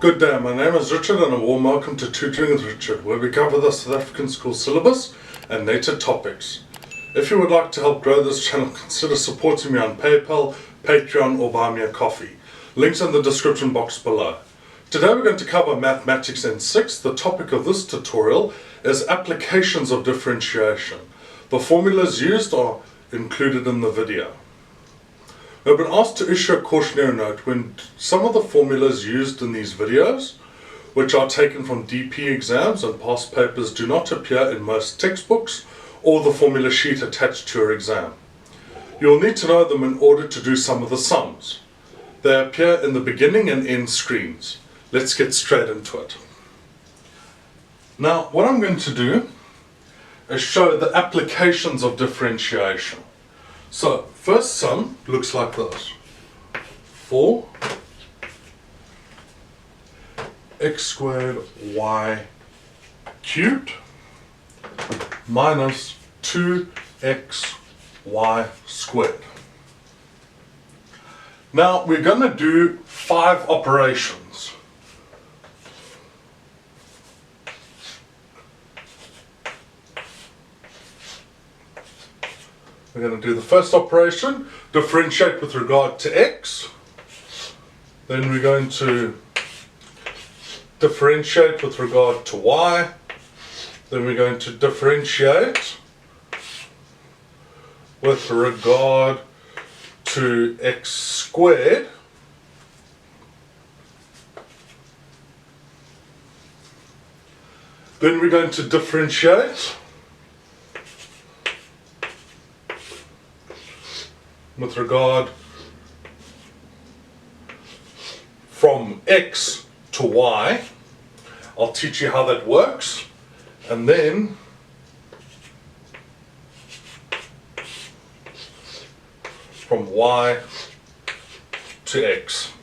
Good day, my name is Richard and a warm welcome to Tutoring with Richard, where we cover the South African school syllabus and native topics. If you would like to help grow this channel, consider supporting me on PayPal, Patreon or Buy Me a Coffee. Links in the description box below. Today we're going to cover Mathematics N6. The topic of this tutorial is applications of differentiation. The formulas used are included in the video. We've been asked to issue a cautionary note when some of the formulas used in these videos, which are taken from DP exams and past papers, do not appear in most textbooks or the formula sheet attached to your exam. You'll need to know them in order to do some of the sums. They appear in the beginning and end screens. Let's get straight into it. Now, what I'm going to do is show the applications of differentiation. So, first sum looks like this. 4 x squared y cubed minus 2xy squared. Now, we're going to do 5 operations. We're going to do the first operation, differentiate with regard to x. Then we're going to differentiate with regard to y. Then we're going to differentiate with regard to x squared. Then we're going to differentiate with regard from x to y. I'll teach you how that works. And then from y to x.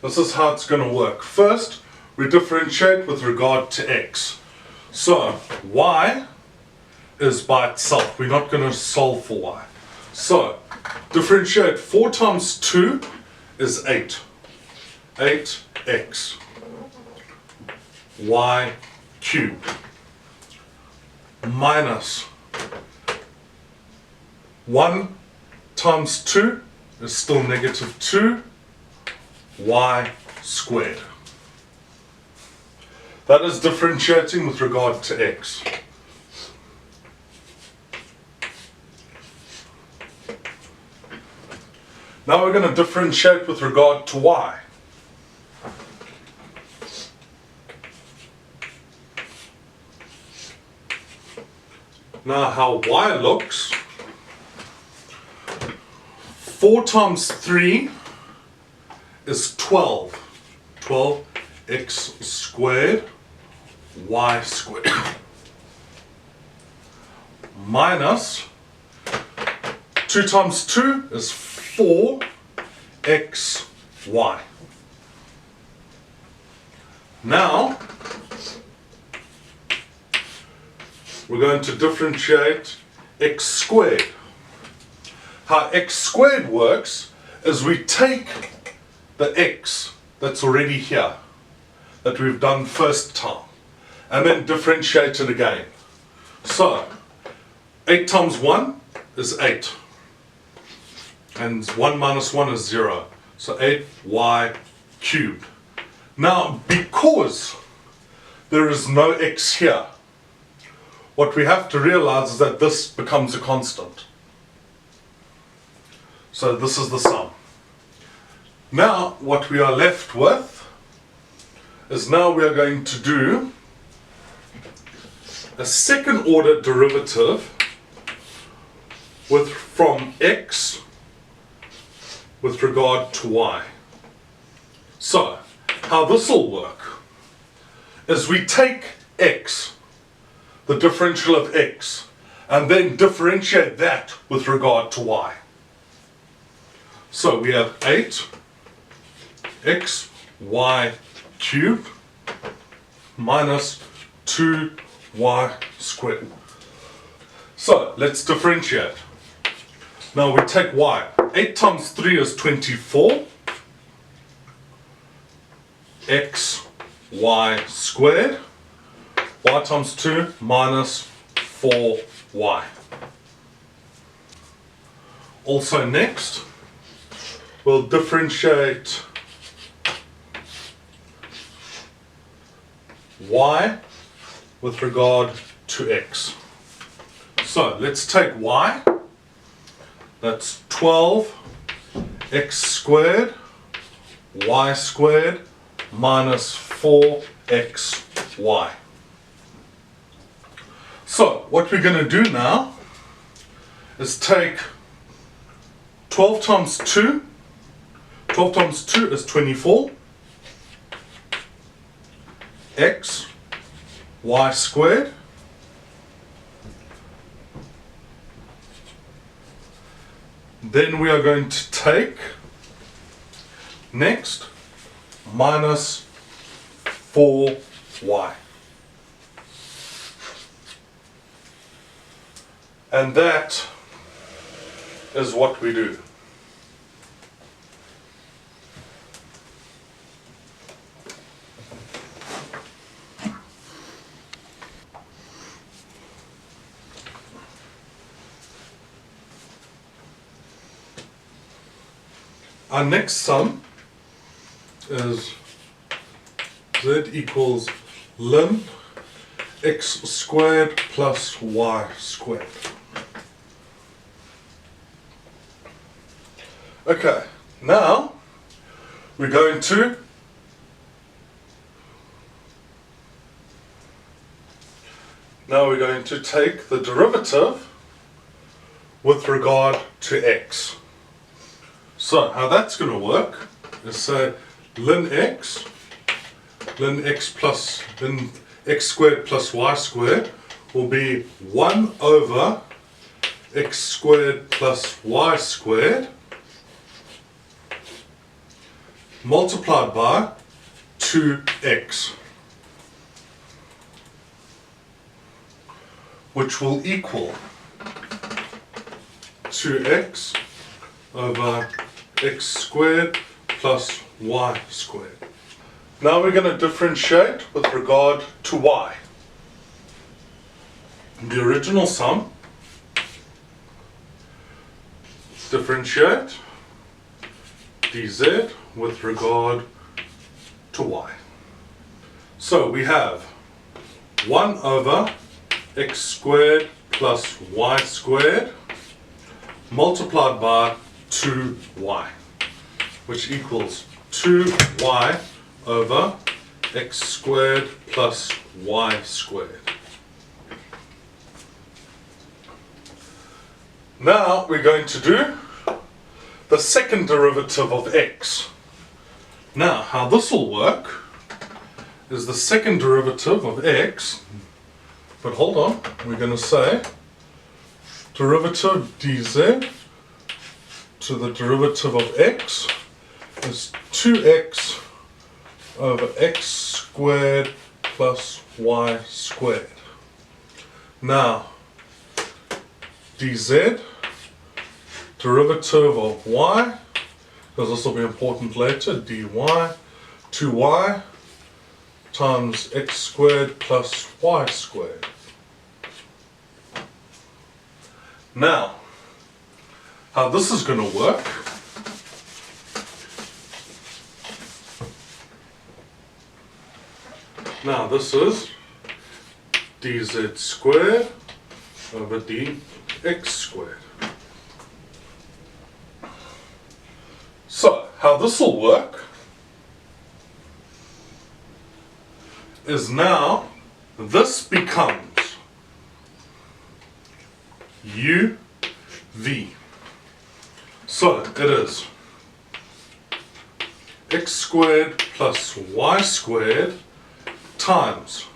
This is how it's going to work. First, we differentiate with regard to x. So, y is by itself. We're not going to solve for y. So, differentiate 4 times 2 is 8. 8x y cubed minus 1 times 2 is still negative 2 y squared. That is differentiating with regard to x. Now we're going to differentiate with regard to y. Now how y looks, 4 times 3 is 12. 12x squared y squared minus 2 times 2 is 4xy. Now, we're going to differentiate x squared. How x squared works is we take the x that's already here, that we've done first time, and then differentiate it again. So, 8 times 1 is 8. And 1 minus 1 is 0. So 8y cubed. Now, because there is no x here, what we have to realize is that this becomes a constant. So this is the sum. Now, what we are left with is now we are going to do a second order derivative from x with regard to y. So, how this will work is we take x, the differential of x, and then differentiate that with regard to y. So we have 8x y cubed minus 2y squared. So let's differentiate. Now we take y. 8 times 3 is 24. x y squared. Y times 2 minus 4y. Also next, we'll differentiate y with regard to x. So let's take y, that's 12 x squared y squared minus 4xy. So what we're going to do now is take 12 times 2, 12 times 2 is 24, x y squared then we are going to take next minus 4y, and that is what we do. Our next sum is z equals ln x squared plus y squared. Okay, now we're going to take the derivative with regard to x. So how that's going to work is say ln x squared plus y squared will be 1 over x squared plus y squared multiplied by 2x, which will equal 2x over x squared plus y squared. Now we're going to differentiate with regard to y. The original sum, differentiate dz with regard to y. So we have 1 over x squared plus y squared multiplied by 2y, which equals 2y over x squared plus y squared. Now we're going to do the second derivative of x. Now how this will work is the second derivative of x, but hold on, we're going to say derivative dz to the derivative of x is 2x over x squared plus y squared. Now dz, derivative of y, because this will be important later, dy, 2y times x squared plus y squared. Now, how this is going to work now, this is dz squared over dx squared. So, how this will work is now this becomes uv. So, it is x squared plus y squared times,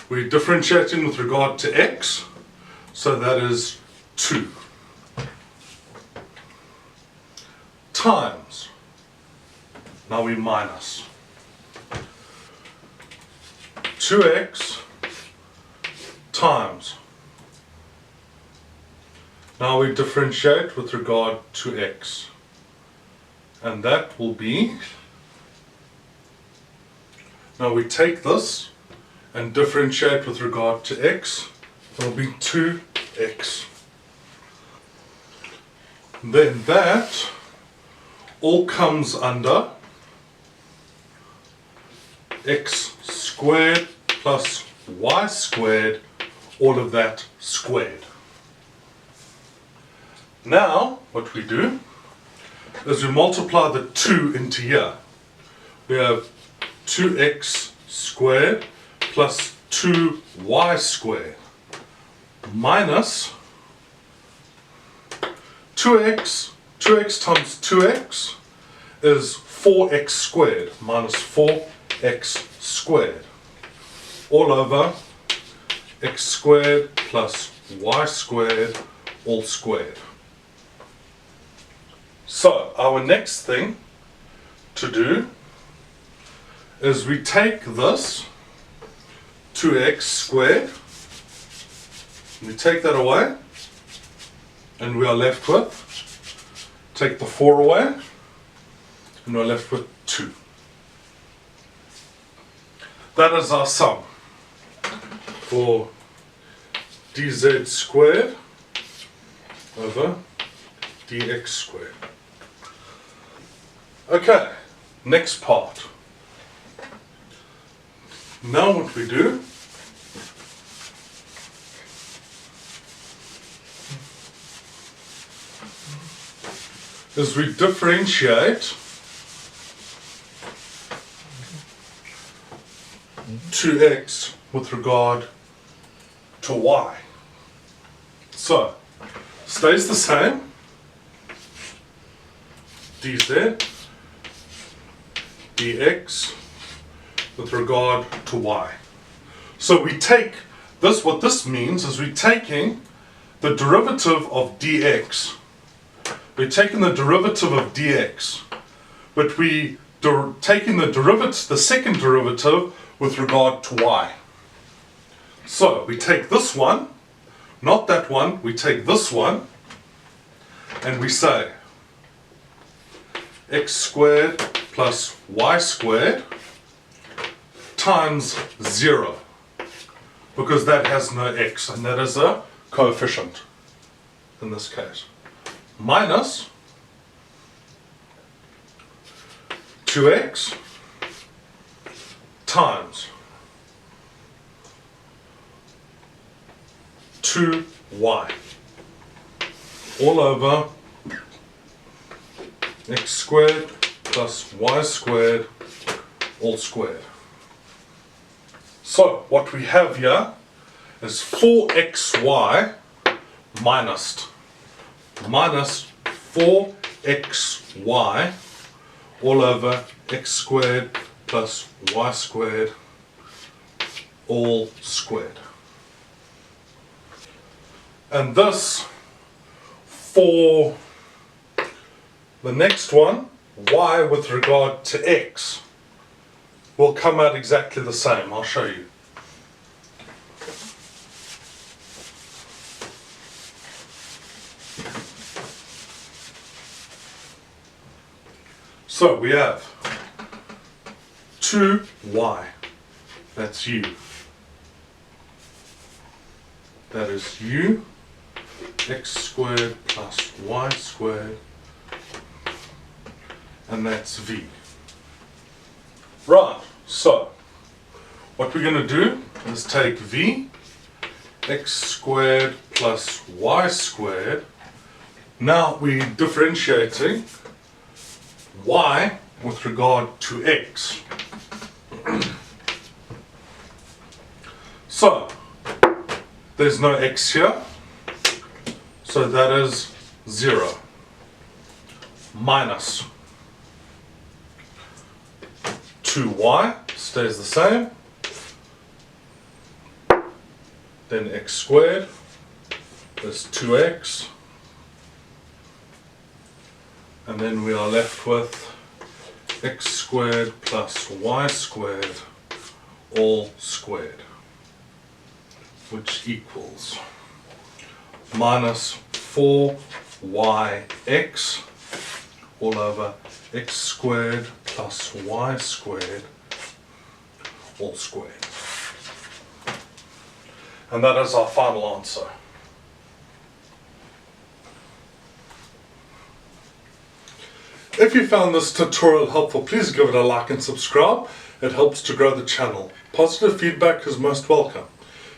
we're differentiating with regard to x, so that is 2, times, now we minus 2x times, now we differentiate with regard to x, and that will be Now we take this and differentiate with regard to x. It'll be 2x. Then that all comes under x squared plus y squared, all of that squared. Now what we do is we multiply the 2 into here. We have 2x squared plus 2y squared minus 2x times 2x is 4x squared minus 4x squared all over x squared plus y squared all squared. So our next thing to do is we take this 2x squared, we take that away, and we are left with, take the 4 away, and we're left with 2. That is our sum for dz squared over dx squared. Okay, next part. Now what we do is we differentiate 2x with regard to y. So, stays the same, dz dx with regard to y. So we take this, what this means is we're taking the derivative of dx. We're taking the derivative of dx, but we taking the derivative, the second derivative with regard to y. So we take this one, not that one, we take this one, and we say x squared plus y squared times 0, because that has no x, and that is a coefficient in this case, minus 2x times 2y all over x squared plus y squared all squared. So what we have here is 4xy minus 4xy all over x squared plus y squared all squared. And this, for the next one, y with regard to x, will come out exactly the same. I'll show you. So we have 2y, that's u. That is u, x squared plus y squared, and that's v. Right, so what we're going to do is take v, x squared plus y squared. Now we're differentiating y with regard to x. So there's no x here, so that is 0, minus 2y stays the same, then x squared is 2x, and then we are left with x squared plus y squared all squared, which equals minus 4yx all over x squared plus y squared all square. And that is our final answer. If you found this tutorial helpful, please give it a like and subscribe. It helps to grow the channel. Positive feedback is most welcome.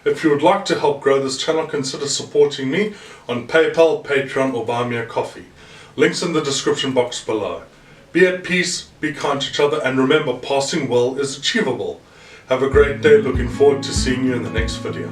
If you would like to help grow this channel, consider supporting me on PayPal, Patreon, or Buy Me a Coffee. Links in the description box below. Be at peace, be kind to each other, and remember, passing well is achievable. Have a great day. Looking forward to seeing you in the next video.